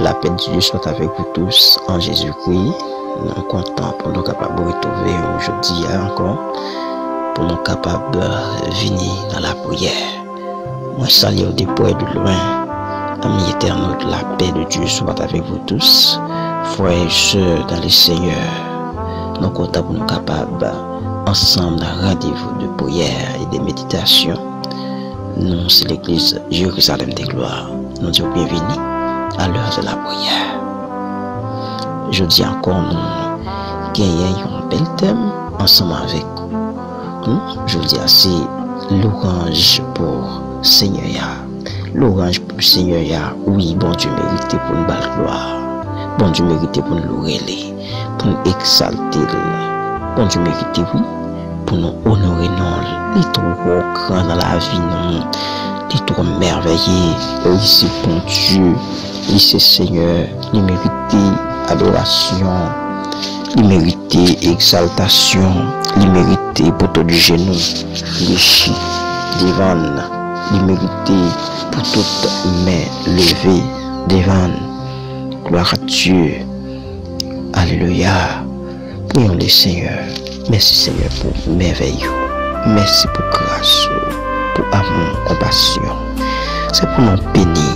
La paix de Dieu soit avec vous tous en Jésus-Christ. Nous sommes contents pour nous capables de retrouver aujourd'hui encore, pour nous capables de venir dans la prière. Moi, salue au dépôt et de loin. Amis éternels, la paix de Dieu soit avec vous tous. Frères et sœurs dans le Seigneur, nous sommes contents pour nous capables ensemble d'un rendez-vous de prière et de méditation. Nous, c'est l'église Jérusalem des Gloires. Nous disons bienvenue à l'heure de la prière. Je dis encore, nous gagnons un bel thème ensemble avec nous. Je dis assez l'orange pour Seigneur. L'orange pour Seigneur, oui, bon Dieu mérité pour nous battre gloire. Bon Dieu mérité pour nous louer, pour nous exalter. Bon Dieu mérité, oui, pour nous honorer, non, les trop grands dans la vie, non, les trop merveilleux. Oui, c'est bon Dieu, oui, c'est Seigneur, il mérité adoration, il mérité exaltation, il mérité pour tout du genou, les chi, devant, il mérité pour toute main levée devant. Gloire à Dieu. Alléluia. Prions le Seigneur. Merci Seigneur pour merveille. Merci pour grâce, pour amour, compassion. C'est pour nous bénir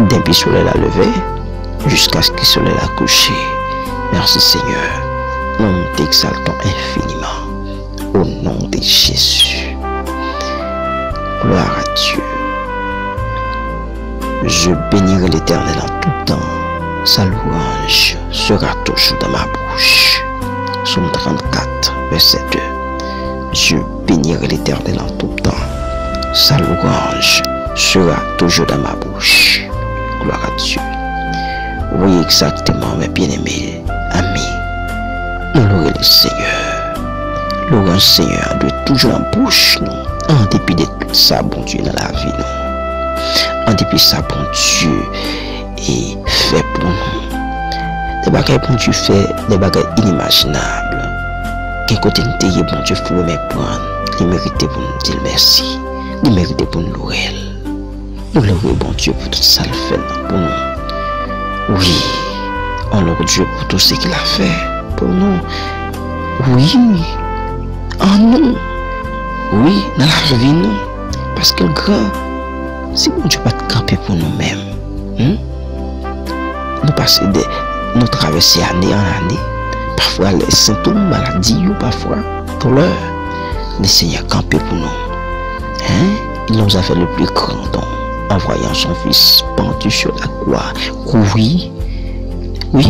depuis le soleil à lever jusqu'à ce que le soleil a couché. Merci Seigneur. Nous t'exaltons infiniment. Au nom de Jésus. Gloire à Dieu. Je bénirai l'Éternel en tout temps. Sa louange sera toujours dans ma bouche. Psaume 34, verset 2. Je bénirai l'Éternel en tout temps. Sa louange sera toujours dans ma bouche. Gloire à Dieu. Oui, exactement, mes bien-aimés, amis. Nous louons le Seigneur. Louange Seigneur doit toujours en bouche, nous. En dépit de tout ça, bon Dieu, dans la vie, nous. En dépit de ça, bon Dieu, et fait pour nous. Des bagages bon Dieu fait, des bagages inimaginables. Quel côté nous bon Dieu faut me prendre. Il mérite pour nous dire merci. Il mérite pour nous louer. Nous louons bon Dieu pour tout ça le fait pour nous. Oui, on loue Dieu pour tout ce qu'il a fait pour nous. Oui, en nous. Oui, dans la vie nous. Parce que le grand, si bon Dieu pas te camper pour nous-mêmes. Nous passons nous traversons année en année. Parfois les symptômes, maladies, ou parfois douleur. Le Seigneur campé pour nous. Il nous a fait le plus grand don en voyant son Fils pendu sur la croix. Oui, oui,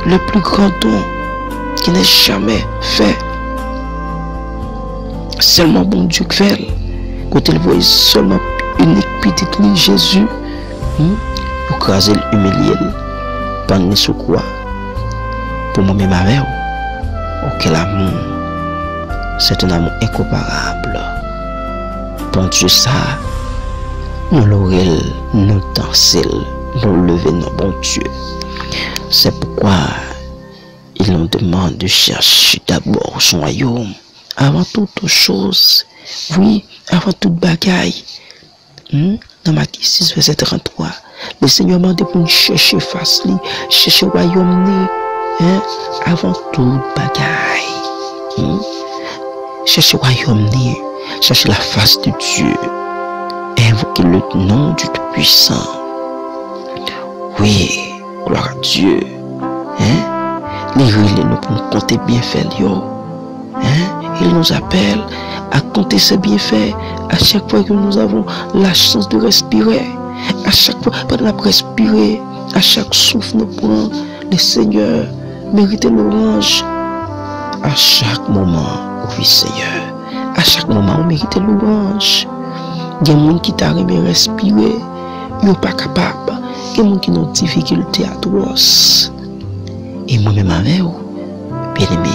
le plus grand don qui n'est jamais fait. Seulement bon Dieu qui fait. Quand il voit seulement unique petit Jésus, écraser, humilier. Pendant sous quoi pour moi-même avec vous. Quel amour, c'est un amour incomparable. Bon Dieu, ça, nous l'aurons, nous danser, nous lever, nos bon Dieu. C'est pourquoi il nous demande de chercher d'abord son royaume avant toute chose. Oui, avant toute bagaille. Dans Matthieu 6, verset 33. Le Seigneur m'a dit pour nous chercher face, chercher le royaume, avant toute bagaille. Chercher le royaume, chercher la face de Dieu. Invoquer le nom du Tout-Puissant. Oui, gloire à Dieu. Les relais nous pour compter bienfaits. Il nous appelle à compter ses bienfaits à chaque fois que nous avons la chance de respirer. À chaque fois, pendant la respirer, à chaque souffle nous prend, le Seigneur mérite l'orange. À chaque moment, oui Seigneur, à chaque moment on mérite l'orange. Il y a des gens qui t'arrivent à respirer, ils ne sont pas capables. Il y a des gens qui ont des difficultés atroces. Et moi-même avec vous, bien aimé,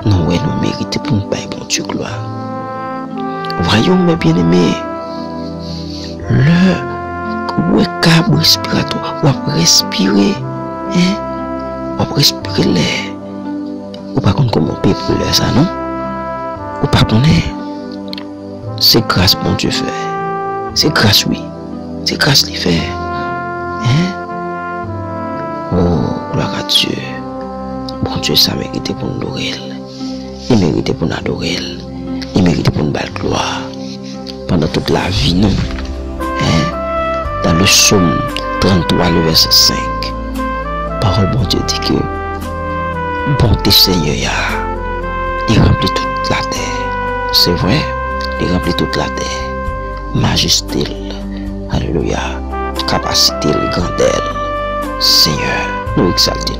nous méritons pour nous payer bon Dieu gloire. Voyons mes bien-aimés, le câble respiratoire, on va respirer, on va respirer l'air. Ou pas contre comment on peut pour l'air ça, non? Ou pas connaître. C'est grâce mon Dieu fait. C'est grâce oui. C'est grâce qu'il fait. Gloire à Dieu. Bon Dieu, ça mérite pour nous adorer. Il mérite pour nous adorer. Il mérite pour nous battre gloire. Pendant toute la vie, nous. Dans le psaume 33, le verset 5. Parole bon Dieu dit que bonté Seigneur, il remplit toute la terre. C'est vrai, il remplit toute la terre. Majesté, alléluia. Capacité, grandeur. Seigneur, nous exaltons.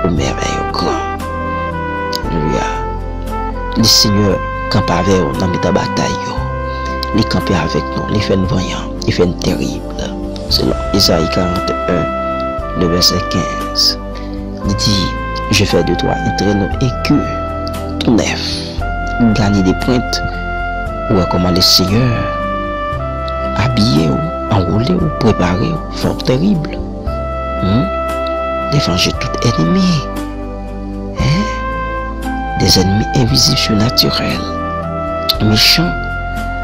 Au merveille, au grand. Alléluia. Le Seigneur campe avec nous dans la bataille. Il campe avec nous, il fait une voyant, il fait une terrible. Selon Isaïe 41, le verset 15. Il dit, je fais de toi un traîneau écu, tout neuf, gagner des pointes. Ou comment le Seigneur habillé ou enroulé ou préparé ou fort terrible. Dévenger tout ennemi. Des ennemis invisibles surnaturels, méchants.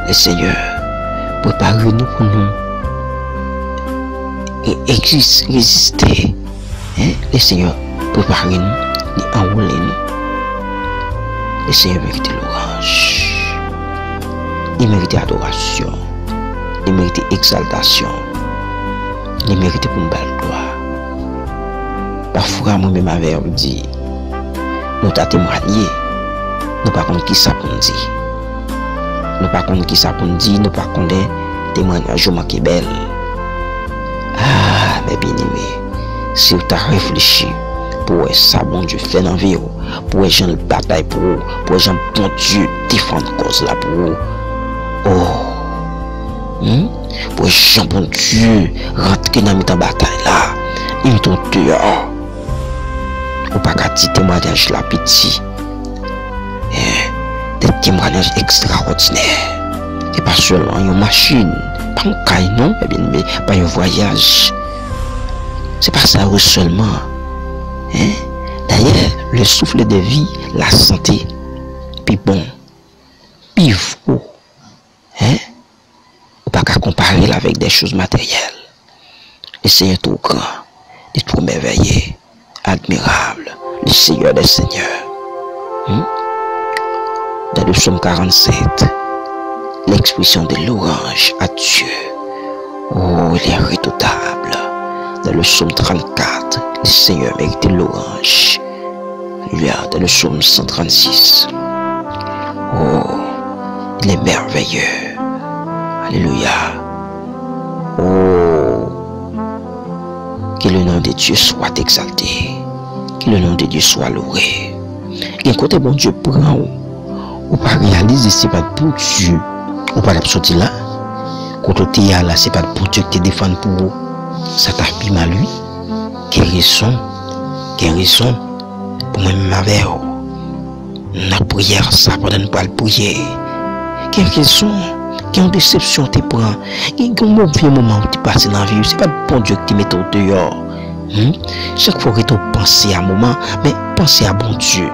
Le Seigneur prépare-nous pour nous et résister. Le Seigneur prépare-nous et enroule-nous. Le Seigneur mérite l'orange. Il mérite adoration. Il mérite exaltation. Il mérite pour une belle gloire. Parfois, moi-même, avec vous dit, nous avons témoigné, nous ne savons pas qui ça pour nous dire. Nous ne savons pas qui ça pour nous dire, nous ne savons pas témoignage qui est belle. Ah, mes bien-aimés, si vous avez réfléchi pour ça, bon Dieu fait dans la vie, pour gens de bataille pour vous, pour gens bon Dieu défendre cause là pour vous. Oh, pour gens bon Dieu rentrer dans la bataille là, ils sont dehors. Ou pas qu'à dire témoignage la petit. Des témoignages extraordinaires. Et pas seulement une machine, pas un caille non, mais pas un voyage. C'est pas ça seulement. D'ailleurs, le souffle de vie, la santé, puis bon, puis fou. Ou pas qu'à comparer avec des choses matérielles. Le Seigneur tout grand, il est tout merveilleux. Admirable, le Seigneur des Seigneurs. Dans le psaume 47, l'expression de l'orange à Dieu. Oh, il est redoutable. Dans le psaume 34, le Seigneur mérite l'orange. Dans le psaume 136. Oh, il est merveilleux. Alléluia. Oh, que le nom de Dieu soit exalté. Que le nom de Dieu soit loué. Et côté bon Dieu prend ou pas réaliser c'est pas pour Dieu. Ou pas sortir là. Quand tu es là, c'est pas pour Dieu qui te défend pour vous. Ça t'a pris mal lui. Quelle raison? Quelle raison? Pour moi-même avec la prière, ça pendant ne pas le prier. Quelle raison? Quelle déception te prend? Quel mauvais moment tu passes dans la vie? C'est pas le bon Dieu qui te met au dehors. Chaque fois que tu penses à un moment, mais pensez à bon Dieu.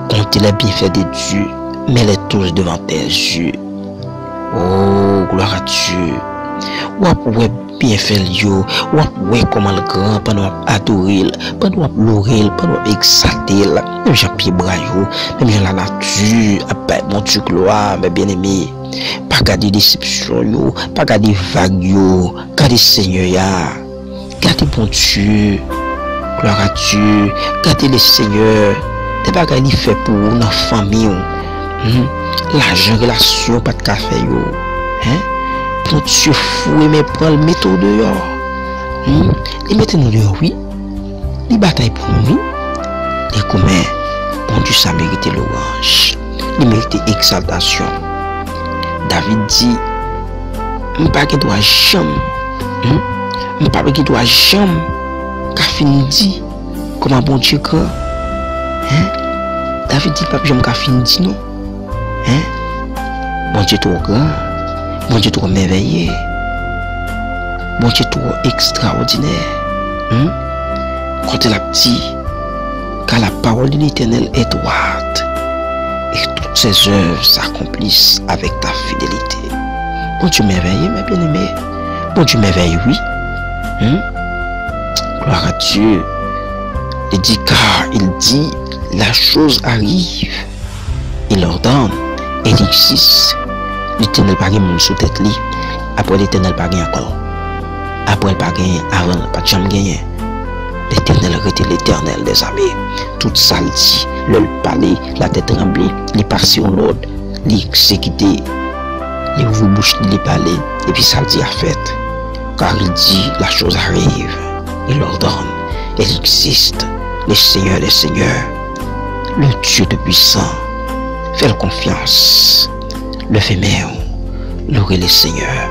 Comptez les bienfaits de Dieu, mets-les tous devant tes yeux. Oh, gloire à Dieu. Ou après bien fait yo, ou après comment le grand, pendant adorer, pendant louer, pendant exalter, même Jean-Pierre Braillot, même Jean la nature, après mon Dieu gloire, mes bien-aimés. Pas garder déception yo, pas garder vague yo, garder Seigneur ya. Gardez bon Dieu, gloire à Dieu, gardez le Seigneur, des bagages qu'il fait pour nous, dans la famille, l'argent, relation, pas de café, bon Dieu fouet, mais prend le métaux dehors, il mettez nous dehors, oui, il bataille pour nous, et comment, bon Dieu, ça mérite l'orange, il mérite exaltation. David dit, je pas qu'il doit jamais, je pas qu'il doit jamais, qu'a fini dit, comment bon Dieu grand, David dit, pas que j'aime qu'a fini dit non, bon Dieu trop grand, bon Dieu trop merveilleux, bon Dieu trop extraordinaire, quand il a dit, car la parole de l'Éternel est droite, et toutes ses œuvres s'accomplissent avec ta fidélité. Bon Dieu merveilleux, mes bien-aimés. Bon Dieu merveilleux, oui. Gloire à Dieu. Il dit car il dit la chose arrive. Il ordonne. Et il existe. L'Éternel pas mon sous tête li. Après l'Éternel pas encore. Après le pas avant pas de jamais gagner. L'Éternel était l'Éternel des armées. Tout ça le dit. Le parler, la tête tremblée, les passer en l'ordre, les exécuter, les ouvrir bouche, les parler, et puis ça le dit à fait. Car il dit la chose arrive. Il ordonne. Il existe. Le Seigneur des Seigneurs. Le Dieu de puissant. Fais confiance. Le fait même. Louez le Seigneur.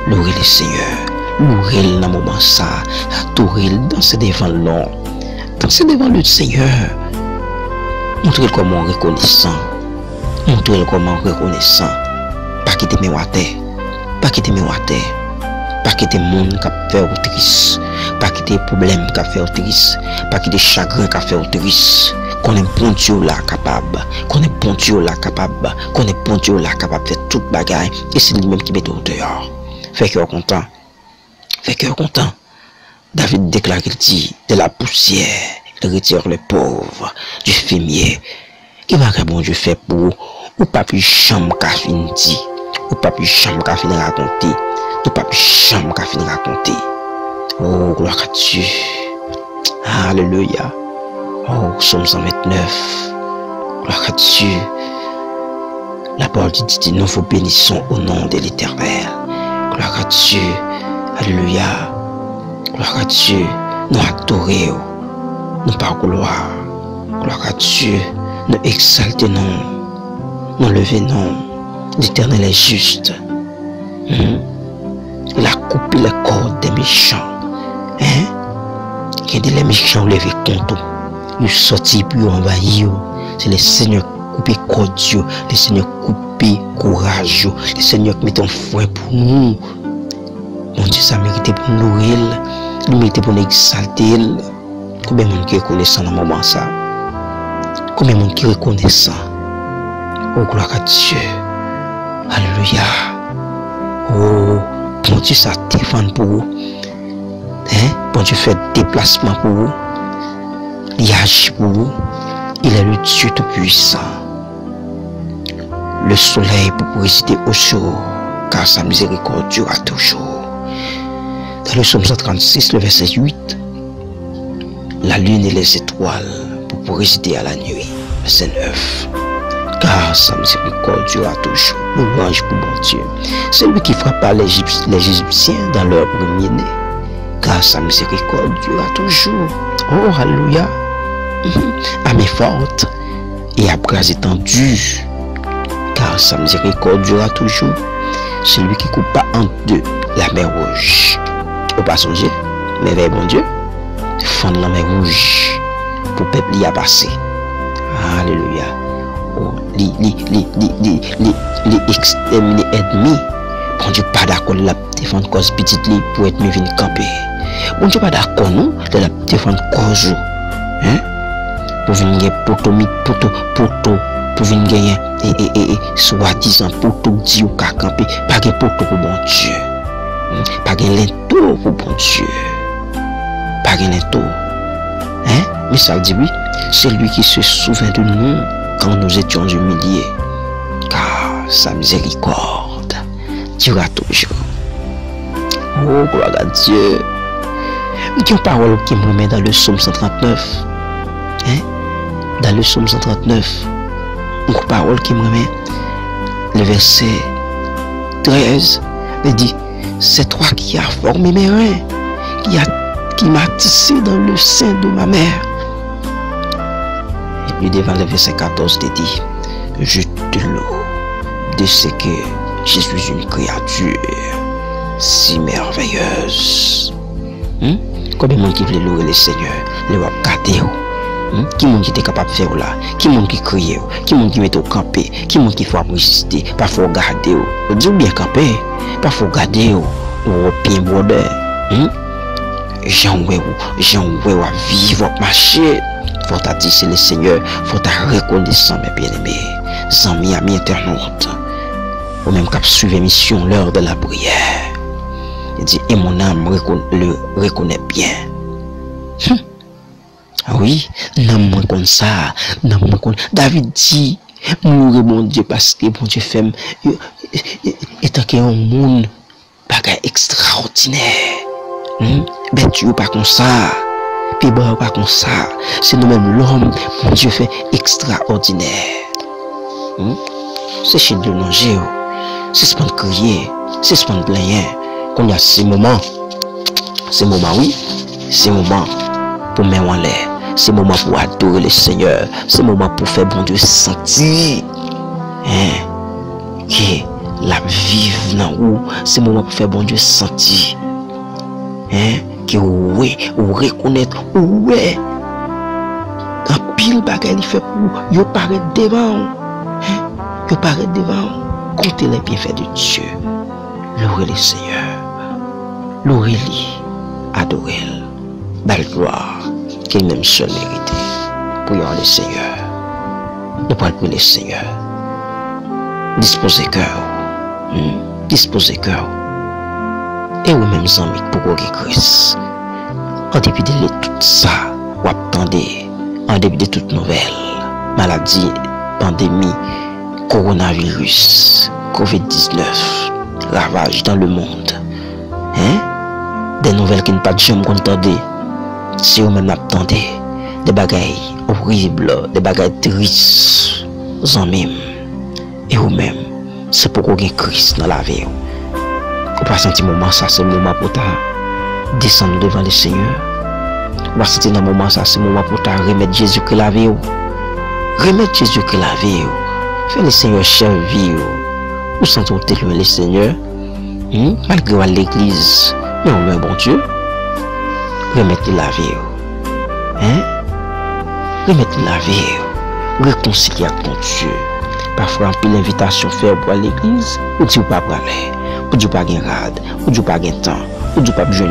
Louez le Seigneur. Louez dans le moment ça. Adorez, dansez devant l'homme. Dansez devant le Seigneur. Montrez comment reconnaissant. Montrez comment reconnaissant. Pas quitter mes water. Pas quitter mes water. Pas quitter monde qui a fait au triste. Pas quitter problème qui a fait au triste. Pas quitter chagrin qui a fait au triste. Qu'on est bon Dieu là capable. Qu'on est bon Dieu là capable. Qu'on est bon Dieu là capable de faire toute bagaille. Et c'est lui-même qui met au dehors. Fait cœur content. Fait cœur content. David déclare qu'il dit de la poussière, il retire le pauvre du fumier. Et va que bon Dieu fait pour ou pas plus chambre qu'a fini dit. Ou pas plus chambre qu'a fini raconter. Ou pas plus chambre qu'a fini raconter. Oh, gloire à Dieu. Alléluia. Oh, Psaume 129. Gloire à Dieu. La parole dit, nous vous bénissons au nom de l'Éternel. Gloire à Dieu. Alléluia. Gloire à Dieu. Nous adorons. Nous par gloire. Gloire à Dieu. Nous exaltons. Nous levons. L'Éternel est juste. Il a coupé les cordes des méchants. Qui dit les méchants levés contre eux. Ils sortent pour envahir. C'est le Seigneur qui coupe cordes. Le Seigneur coupe courage. Le Seigneur qui met un frein pour nous. Mon Dieu, ça mérite pour nous nourrir. Il mérite pour nous exalter. Combien de monde qui est reconnaissant dans le moment ça? Combien de monde qui est reconnaissant? Oh, gloire à Dieu. Alléluia. Oh, bon Dieu, ça défend pour vous. Bon Dieu fait déplacement pour vous. Il agit pour vous. Il est le Dieu tout-puissant. Le soleil pour résister au jour, car sa miséricorde durera toujours. Dans le psaume 136, le verset 8, la lune et les étoiles pour résister à la nuit. Verset 9. Car sa miséricorde durera toujours. Louange pour mon Dieu. C'est lui qui frappa les Égyptiens dans leur premier-né. Car sa miséricorde durera toujours. Oh, alléluia. Armée forte et à bras étendus. Car sa miséricorde durera toujours. Celui qui coupe pas en deux la mer rouge. Au pas songer, mais bon Dieu, fondre la mer rouge pour le peuple y a passé. Alléluia. Oh, les exterminés ennemis. Bon Dieu, pas d'accord de la défendre cause petite pour être mieux venir camper. Bon Dieu, pas d'accord nous de la défendre cause. Pour venir poto, pour venir gagner et soi-disant poto dit ou ka camper, pas de poto pour bon Dieu. Pas de lento pour bon Dieu. Pas de lento. Mais ça dit oui, c'est lui qui se souvient de nous quand nous étions humiliés. Car sa miséricorde durera toujours. Oh, gloire à Dieu. Il y a une parole qui me remet dans le psaume 139. Dans le psaume 139, une parole qui me remet, le verset 13, il dit, c'est toi qui as formé mes reins, qui m'a tissé dans le sein de ma mère. Et puis devant le verset 14, il dit, je te loue de ce que je suis une créature si merveilleuse. Combien de monde qui veut louer le Seigneur, le va garder. Qui monde qui est capable de faire là? Qui monde qui crie? Qui monde qui met au camper? Qui monde qui faut résister? Pas faut garder. Dis bien camper. Pas faut garder. Ou bien border. J'en ouais à vivre, marcher. Faut ta dire c'est le Seigneur. Faut ta reconnaissant mes bien-aimés. Amis, amis internautes. Ou même cap suivre mission l'heure de la prière. Il dit et mon âme le reconnaît bien. Oui, n'a moins comme ça, n'a moins comme David dit, nous bon Dieu parce que bon Dieu fait étant qu'il y a un monde bagay extraordinaire. Ben tu pas comme ça. Puis bon pas comme ça. C'est nous-mêmes l'homme, bon Dieu fait extraordinaire. C'est chez de manger, c'est ce qu'on crier, c'est ce qu'on plaigner. Qu'on y a ces moments, oui, ces moments pour mettre en l'air, ces moments pour adorer le Seigneur, ces moments pour faire bon Dieu sentir, que la vive dans où, ces moments pour faire bon Dieu sentir, que oui, ou reconnaître, ouais, un pile bagay il fait pour, yo paraît devant. Que paraît devant, comptez les bienfaits de Dieu. Louez le Seigneur. Louez-lui. Adorez-le. Belle gloire qu'il même seul mérité. Prions le Seigneur. Nous pouvons prier le Seigneur. Disposez cœur. Disposez cœur. Et vous-même, amis, pour vous Christ. En dépit de tout ça, vous attendez. En dépit de toute nouvelle, maladie, pandémie, coronavirus, Covid-19, ravage dans le monde. Des nouvelles qui ne pas de jamais entendez. Si vous-même attendez, des bagailles horribles, des bagailles tristes, amis. Et vous-même, c'est pour que Christ dans la vie. Vous pas sentir moment ça, c'est le moment pour ta descendre devant le Seigneur. Vous pas sentir dans le moment ça, c'est le moment pour ta remettre Jésus que la vie. Remettre Jésus que la vie. Fais le Seigneur servir. Vous sentez le Seigneur. Malgré l'église. Mais on veut un bon Dieu. Remettez la vie. Remettez la vie. Réconcilier avec ton Dieu. Parfois, on peut l'invitation faire pour l'église. Ou Dieu pas pour aller. Ou Dieu pas gain rade. Ou Dieu pas gain temps. Ou Dieu pas besoin.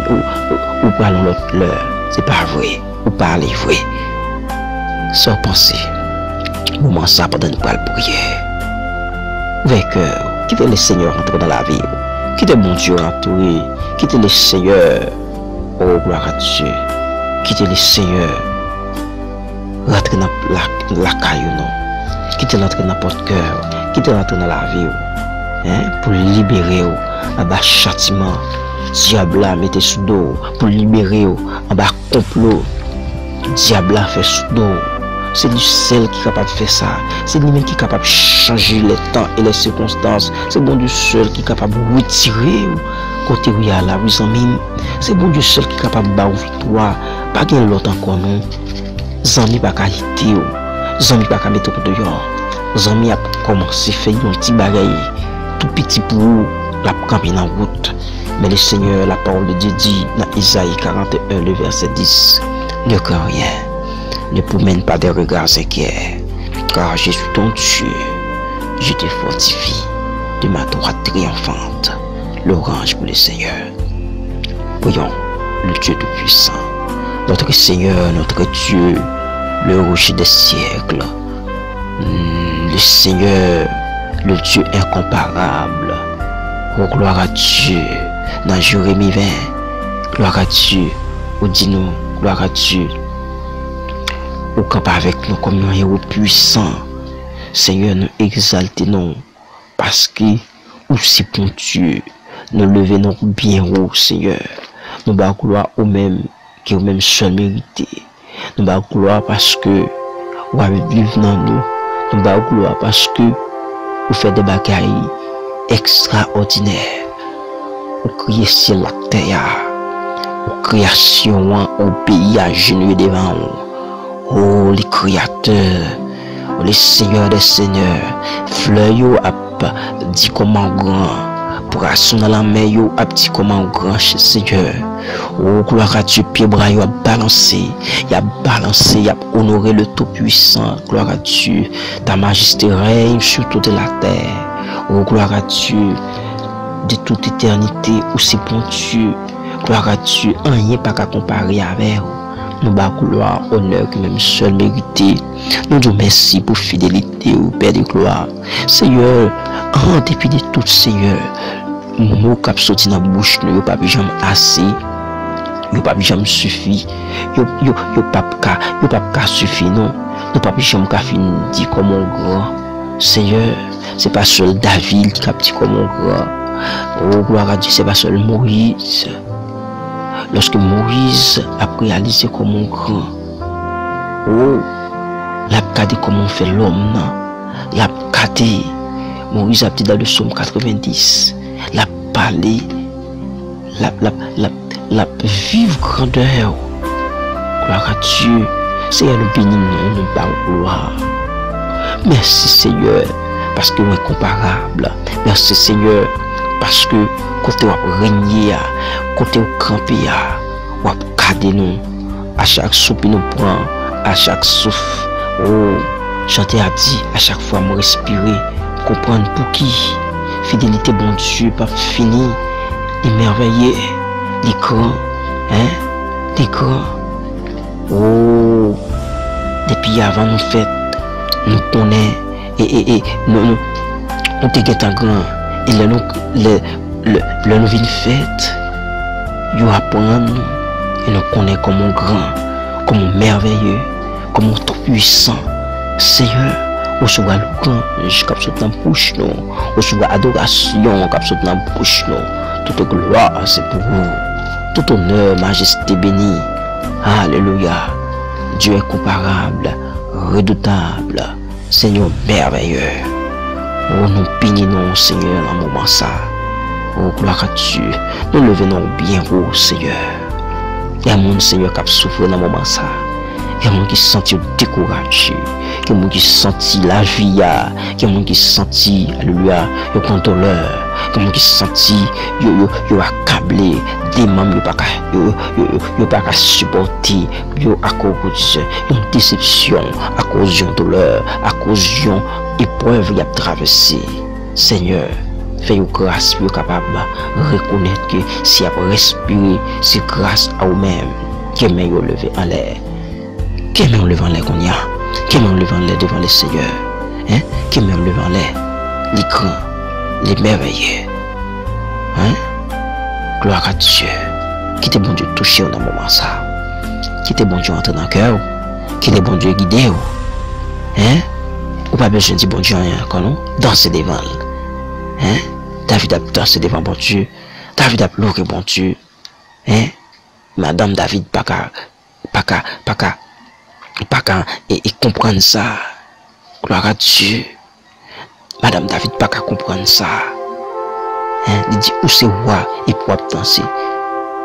Ou parlons l'autre l'heure. C'est pas vrai. Ou parler vrai. Sans penser. Moment ça pendant une parole prière. Avec cœur, quittez le Seigneur entrer dans la vie. Quittez mon Dieu entrer. Quittez le Seigneur. Oh gloire à Dieu. Quittez le Seigneur. Rentrez dans la caillou non. Quittez l'entrée dans votre cœur. Quittez l'entrée dans la vie. Pour libérer en bas châtiment. Diable a mettez sous dos. Pour libérer en bas complot. Diable a fait sous dos. C'est lui seul qui est capable de faire ça. C'est lui-même qui est capable de changer les temps et les circonstances. C'est bon Dieu seul qui est capable de retirer côté où il y a la vous amis. C'est bon Dieu seul qui est capable de faire victoire. Pas de l'autre encore non. Zami pas qualité. Zami pas qu'à mettre dehors. Zami a commencé à faire un petit bagaille tout petit pour vous, la camper dans la route. Mais le Seigneur, la parole de Dieu dit dans Isaïe 41, le verset 10, ne crains rien. Ne promène pas des regards inquiets, car je suis ton Dieu. Je te fortifie de ma droite triomphante. L'orange pour le Seigneur. Voyons le Dieu Tout-Puissant, notre Seigneur, notre Dieu, le rocher des siècles, le Seigneur, le Dieu incomparable. Oh, gloire à Dieu. Dans Jérémie 20, gloire à Dieu. Ou dis-nous, gloire à Dieu. Ou camp avec nous comme un héros puissant. Seigneur, nous exaltons parce que aussi pour Dieu, nous levons bien haut, Seigneur. Nous bas gloire au même qui au même seul mérité. Nous bas gloire parce que vous avez vivre dans nous. Nous bas gloire parce que vous faites des bagailles extraordinaires. Vous criez ciel la terre. Vous création au pays à genoux devant vous. Oh, les créateurs, oh, les seigneurs des seigneurs, fleurs yo a dit comment grand, poisson dans la mer yo a dit comment grand chez Seigneur. Oh, gloire à Dieu, pied bras yo a balancé, y a honoré le Tout-Puissant. Gloire à Dieu, ta majesté règne sur toute la terre. Oh, gloire à Dieu, de toute éternité, aussi bon Dieu. Gloire à Dieu, rien pas qu'à comparer avec vous. Nous bas gloire, honneur que même seul mérité. Nous disons merci pour fidélité au Père de gloire. Seigneur, en dépit de tout, Seigneur, mot cap sorti dans la bouche, nous pas jamais assez yo pas jamais suffi, yo pas suffi non, nous pas jamais fin dire comme un grand. Seigneur, c'est pas seul David qui a dit comme un grand. Oh gloire à Dieu, c'est pas seul Moïse. Lorsque Moïse a réalisé comme un grand, oh, l'a regardé comment on fait l'homme, l'a regardé. Moïse a dit dans le psaume 90, l'a parlé, la vive grandeur. Gloire à Dieu. Seigneur, nous bénissons, nous parlons gloire. Merci Seigneur, parce que nous sommes comparables. Merci Seigneur, parce que quand tu as régné, quand tu as campé, tu as gardé nous. À chaque soupe, nous prend, à chaque souffle. Oh, chanter a dit, à chaque fois, me respirer, comprendre pour qui. Fidélité, bon Dieu, pas fini. Les merveilleux, les grands, hein, les grands. Oh, depuis avant nous fêtes, nous connaissons et nous te guettons grand. Et le nous vient fête, nous apprenons et nous connaissons comme un grand, comme un merveilleux, comme un tout puissant. Seigneur, reçois le grand, jusqu'à ce temps bouche nous, reçois adoration, comme ce temps bouche nous. Toute gloire, c'est pour vous. Tout honneur, majesté bénie. Alléluia. Dieu est comparable, redoutable, Seigneur merveilleux. Oh, nous bénissons, Seigneur, dans le moment ça. Oh, gloire à Dieu. Nous le venons bien haut, Seigneur. Il y a mon Seigneur qui a souffert dans le moment ça. Il y a mon qui se sentit découragé. Il y a mon qui se sentit la vie. Il y a mon qui se sentit, alléluia, le contrôleur. Il y a mon qui se sentit, yo accablé. Des membres, yo pas supporter. Yo à cause d'une déception, à cause d'une douleur, à cause d'une épreuve qu'il a traversé. Seigneur, fais-nous grâce pour capable de reconnaître que si on respirer, c'est grâce à vous-même que nous lever en l'air. Que nous levons en l'air qu'on y a. Que nous levons en l'air devant le Seigneur. Hein? Que nous levons en l'air les grands, les merveilleux. Hein? Gloire à Dieu. Qui t'est bon Dieu touché dans le moment ça. Qui t'est bon Dieu entrer dans le cœur. Qui t'est bon Dieu guidé. Hein? Ou pas besoin de dire bon Dieu encore non? Danser devant. Hein? David a dansé devant bon Dieu. David a pleuré bon Dieu. Hein? Madame David pas qu'à et comprendre ça. Gloire à Dieu. Madame David pas qu'à comprendre ça. Hein? Il dit où c'est roi et pour danser.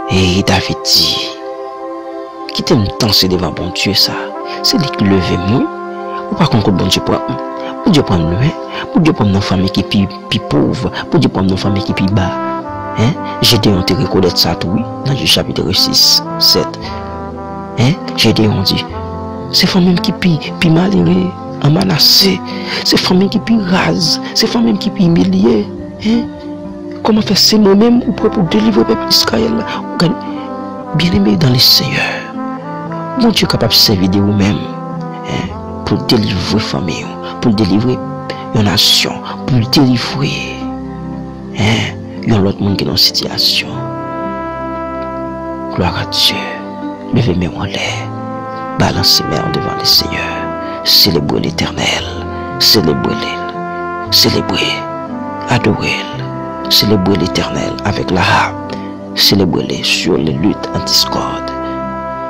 Et David dit qui t'aime danser devant bon Dieu ça. C'est lui qui levait moi. Ou pas contre bon Dieu prend. Bon Dieu prend le bon Dieu prend une famille qui est pauvre. Bon Dieu prend une famille qui est bas. Hein? J'ai dit on te reconnaître ça tout oui dans le chapitre 6, 7. Hein? J'ai dit on dit c'est famille qui est malheureux, en menacé, c'est famille qui est rase, c'est famille qui est humiliée. Hein? Comment faire c'est moi-même ou pour délivrer le peuple d'Israël? Bien aimé dans le Seigneur. Mon Dieu est capable de servir de vous-même. Hein? Pour délivrer la famille, pour délivrer une nation, pour délivrer l'autre monde qui est dans une situation. Gloire à Dieu. Levez mes mains en l'air. Balancez mes mains devant le Seigneur. Célébrez l'Éternel. Célébrez-le. Célébrez. Adorez-le. Célébrez l'Éternel avec la harpe. Célébrez-le sur les luttes en discorde.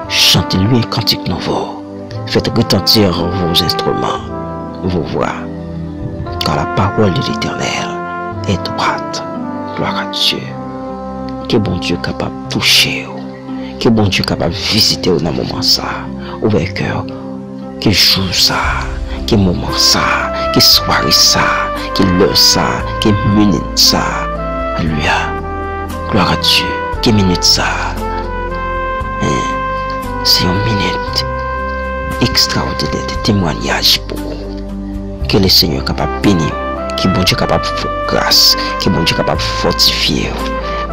Chantez-lui un cantique nouveau. Faites retentir vos instruments, vos voix. Car la parole de l'Éternel est droite. Gloire à Dieu. Que bon Dieu capable de toucher. Que bon Dieu capable de visiter dans un moment ça. Ouvert cœur. Que jour ça. Que moment ça. Que soirée ça. Que l'heure ça. Que minute ça. Alléluia. Gloire à Dieu. Que minute ça. C'est une minute extraordinaire de témoignage pour vous. Que le Seigneur est capable de bénir. Que bon Dieu est capable de faire grâce. Que bon Dieu est capable de fortifier.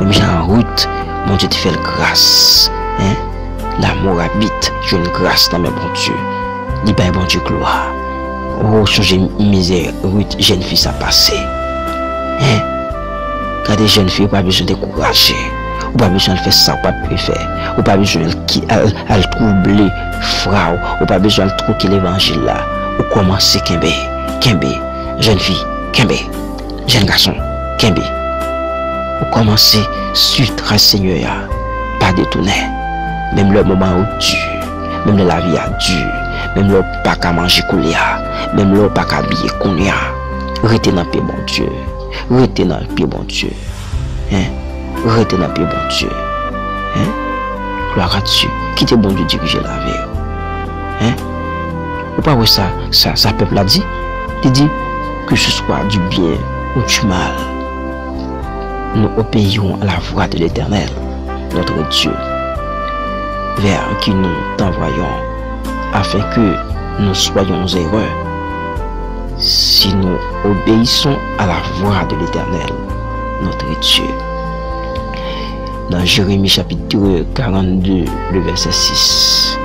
Même j'ai en route, mon Dieu te fait grâce. Hein? L'amour habite, j'ai une grâce dans mes bon Dieu. Dis bien bon Dieu gloire. Oh, changer misère, route, jeune fille ça passé. Hein? Quand des jeunes filles, pas besoin de décourager. Ou pas besoin de faire ça, ou pas de faire. Ou pas besoin de troubler frère. Ou pas besoin de troquer l'évangile là. Ou commencer Kembe, jeune fille, Kembe, jeune garçon, Kembe. Ou commencer suite à Seigneur, pas détourner. Même le moment où dur, même le la vie a dur, même le pas qu'à manger coulia, même le pas qu'à habiller coulia. Restez dans le pied bon Dieu. Restez dans le pied bon Dieu. Hein? Restez dans le pied bon Dieu. Hein? Gloire à Dieu. Quittez bon Dieu diriger la vie. Hein? Ou pas ça peuple a dit. Il dit que ce soit du bien ou du mal. Nous obéirons à la voix de l'Éternel, notre Dieu, vers qui nous t'envoyons, afin que nous soyons heureux. Si nous obéissons à la voix de l'Éternel, notre Dieu. Dans Jérémie chapitre 42, le verset 6.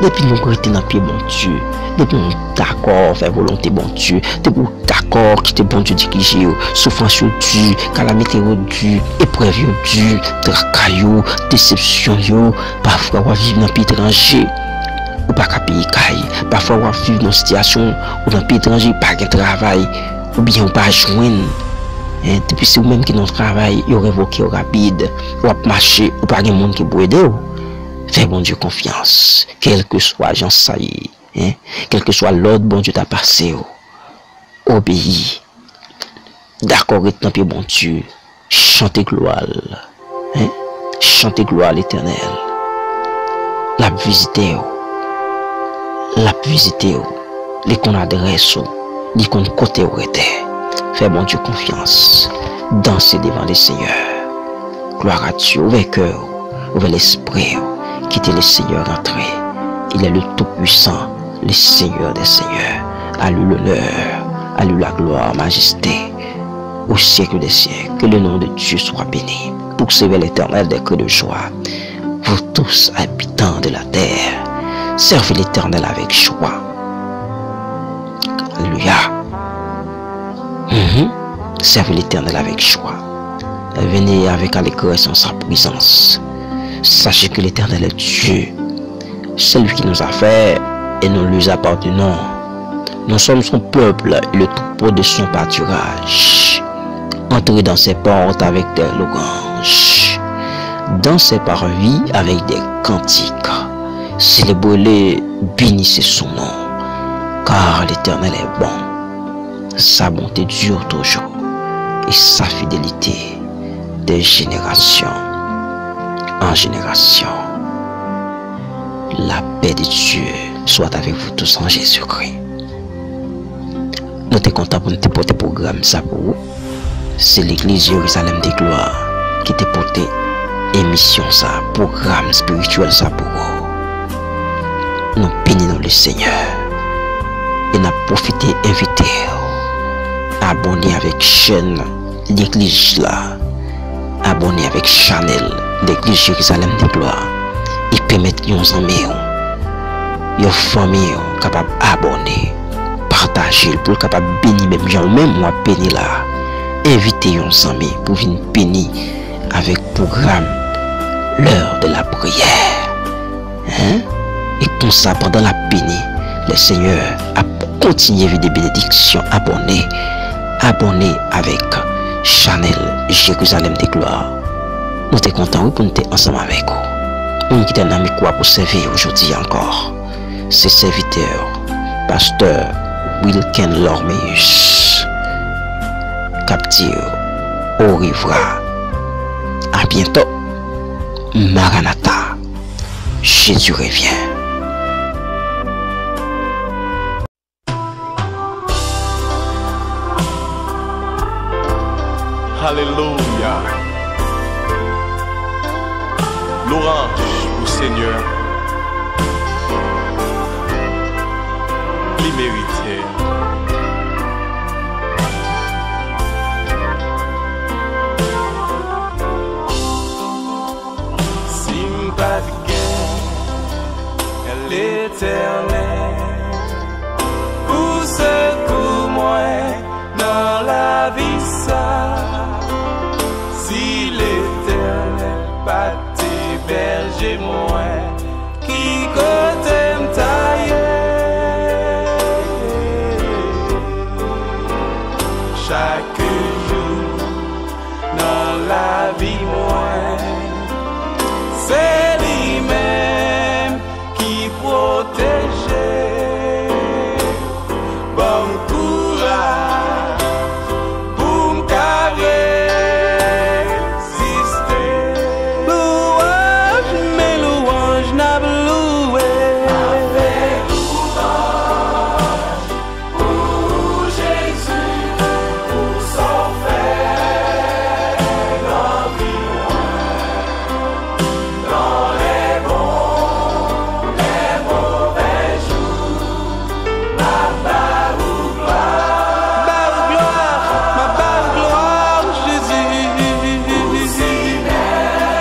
Depuis nous restons dans le pied bon Dieu, depuis nous d'accord faire volonté bon Dieu, depuis nous d'accord quitter bon Dieu diriger, souffrance dure, calamité dure, épreuve dure, tracaillou, déception parfois on va vivre dans le pays étranger. Ou pas qu'à payer caille, parfois on va vivre dans une situation où dans le pays étranger pas de travail, ou bien on pas joindre. Depuis c'est vous-même qui dans le travail, il révoqué rapide, ou à marcher, ou pas de monde qui peut aider. Fais bon Dieu confiance, quel que soit j'en saillie, quel que soit l'ordre bon Dieu t'a passé, obéis, d'accord tant pis bon Dieu, chantez gloire, chantez gloire à l'Éternel, la visiter, les qu'on adresse, les qu'on côté où était, fais bon Dieu confiance, dansez devant les seigneurs, gloire à Dieu, ouvrez cœur, ouvrez l'esprit. Quittez le Seigneur entrer. Il est le Tout-Puissant, le Seigneur des Seigneurs. À lui l'honneur, à lui la gloire, majesté, au siècle des siècles. Que le nom de Dieu soit béni. Poursuivez l'Éternel des cris de joie. Vous tous habitants de la terre, servez l'Éternel avec joie. Alléluia. Servez l'Éternel avec joie. Venez avec allégresse en sa présence. Sachez que l'Éternel est Dieu. C'est lui qui nous a fait et nous lui appartenons. Nous sommes son peuple et le troupeau de son pâturage. Entrez dans ses portes avec des louanges, dans ses parvis avec des cantiques. Célébrez-le, bénissez son nom, car l'Éternel est bon. Sa bonté dure toujours et sa fidélité des générations en génération. La paix de Dieu soit avec vous tous en Jésus-Christ. Nous sommes contents pour nous porter programme ça pour vous. C'est l'église Jérusalem des gloires qui te porté émission ça, programme spirituel ça pour vous. Nous bénissons le Seigneur et nous profité inviter à abonner avec chaîne l'église là, abonner avec channel l'église Jérusalem des gloires et permettre aux amis, aux familles capables d'abonner, partager pour capable bénir même gens même moi bénir là. Invitez aux amis pour venir bénir avec programme l'heure de la prière. Et comme ça pendant la béni, le Seigneur a continué des bénédictions. Abonnez avec Chanel Jérusalem des gloires. Nous sommes contents pour nous être ensemble avec vous. Nous qui sommes amis pour servir aujourd'hui encore. C'est serviteur, pasteur Wilken Lormeus. Capture au revoir. À bientôt. Maranatha. Jésus revient. Alléluia. Louange au Seigneur. L'immérité. L'Éternel, pour secours-moi dans la vie ça, si l'Éternel dans la vie moi. C'est lui-même qui protégeait. Bon courage pour me résister. Louange, mes louanges n'a loué. Avec louange pour Jésus, pour son fait dans vie dans les bons, les mauvais jours. Ma barre gloire, ma barre gloire, Jésus. Si merveilleux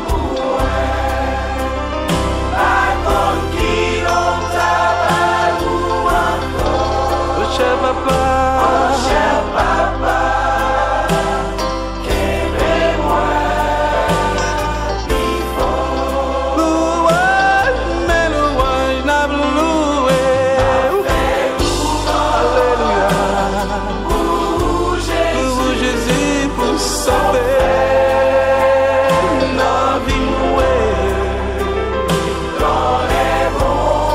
pour moi, pas comme qui l'on t'a ou encore. Oh cher papa, qu'aimez-moi, louange, mes louanges n'a loué. Alléluia. Pour Jésus, pour sauver nos vies, dans les bons,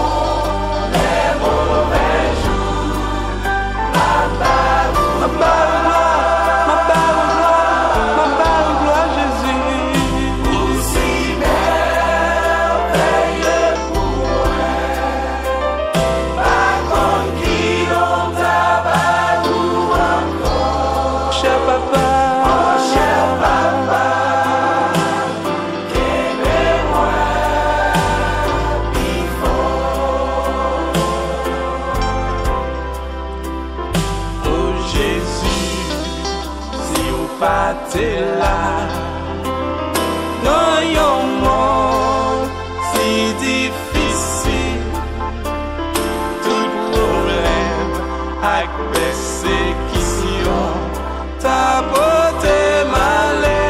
les mauvais jours. Ma barre gloire, Jésus. Aussi merveilleux pour moi, pas comme qui l'on t'a ou encore. Cher papa, qu'aimez-moi, il faut. Oh Jésus, si vous partez là, dans un monde si difficile, tout problème avec persécution, ta beauté malais.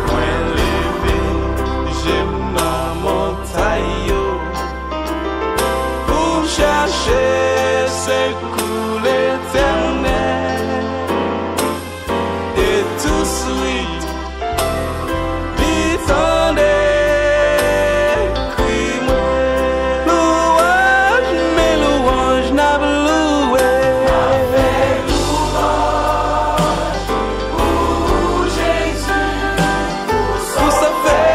Moi levé, j'aime dans montagne pour chercher secours l'éternel. Et tout de suite, l'entendez crie-moi. Louange, mes louanges n'a loué. Avec louange pour Jésus, pour sa fait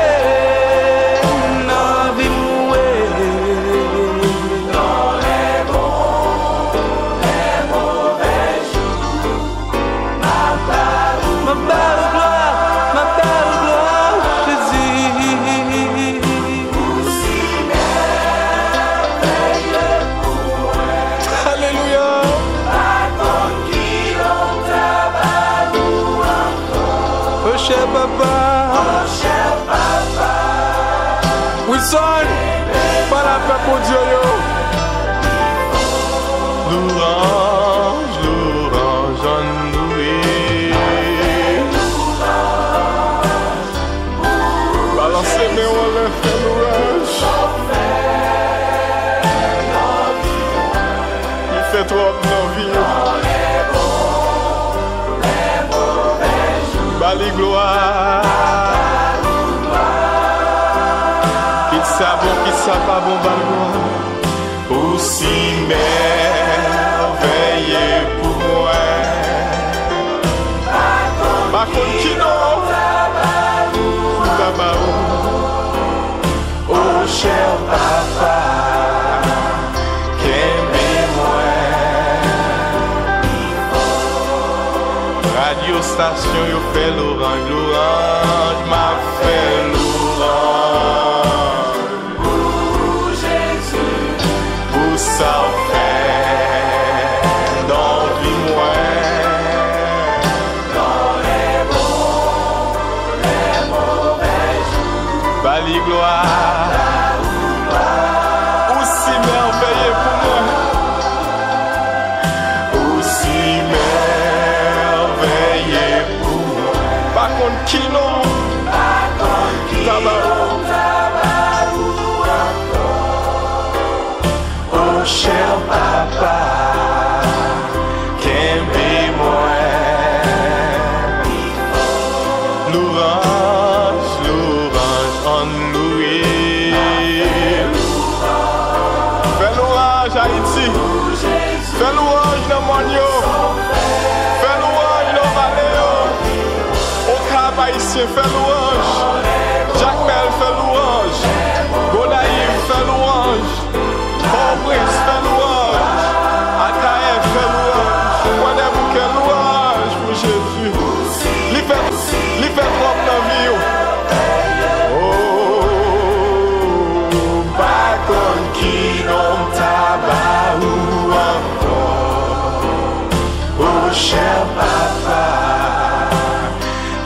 nos vies dans les bons, les mauvais jours. Ma barre gloire, Jésus. Aussi merveilleux pour moi. Alléluia. Pas comme qui l'on t'a ou encore. Oh cher papa, Wilson, pas la paix pour Dieu yo. Louange, louange, en loué. Balancez mes on le fait louange. Il fait trop nos vies. Bali gloire. Qu'il ça bon, qu'il ça pas bon, bali gloire. Aussi merveilleux pour moi. Par contre, qui non? Tabaou. Oh cher papa, qu'aimez-moi. Radio station, yo fait l'orange, l'orange m'a fait l'orange. Pour Jésus, Pour ça fait dans vie moi. dans les bons, les mauvais jours. Bali gloire. Aussi merveilleux pour moi. Aussi merveilleux pour moi. Par contre, qui non? Tabaou. Oh cher papa. dans le monde. Fais louange dans la vallée. Au Cap haïtien, fais louange. Jacques Mel fait louange. Gonaïve fait louange. Port-Prince fait louange. Akaïf fait louange. Prenez-vous quelle louange pour Jésus. Li fait trop dans la vie. Qui non taba ou encore, oh cher papa,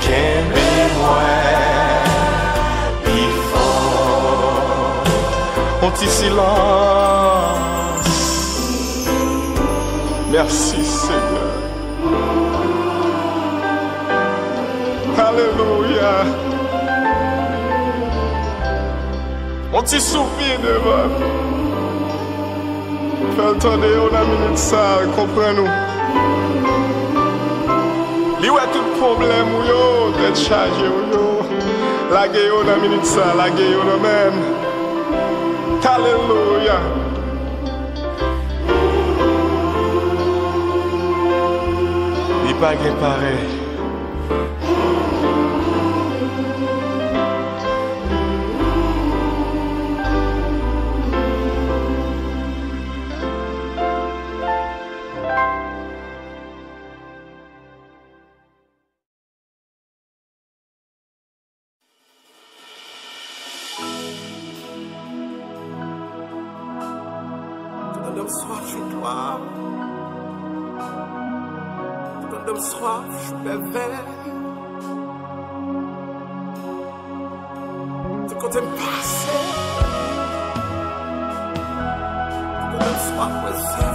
qu'aime moi, il faut un petit silence. Merci Seigneur. Alléluia. On t'y soupire devant. Fais entendre on a minute ça, comprenez-nous. Li ouais tout problème ou yo, d'être chargé ou yo. La gueule on a minute ça, la gueule on a même. Alléluia. Il pas gain pareil. Soif, je suis toi. Tout un soif, je suis pervers. Tout quand t'aimes passer. Tout un soif, ouais, c'est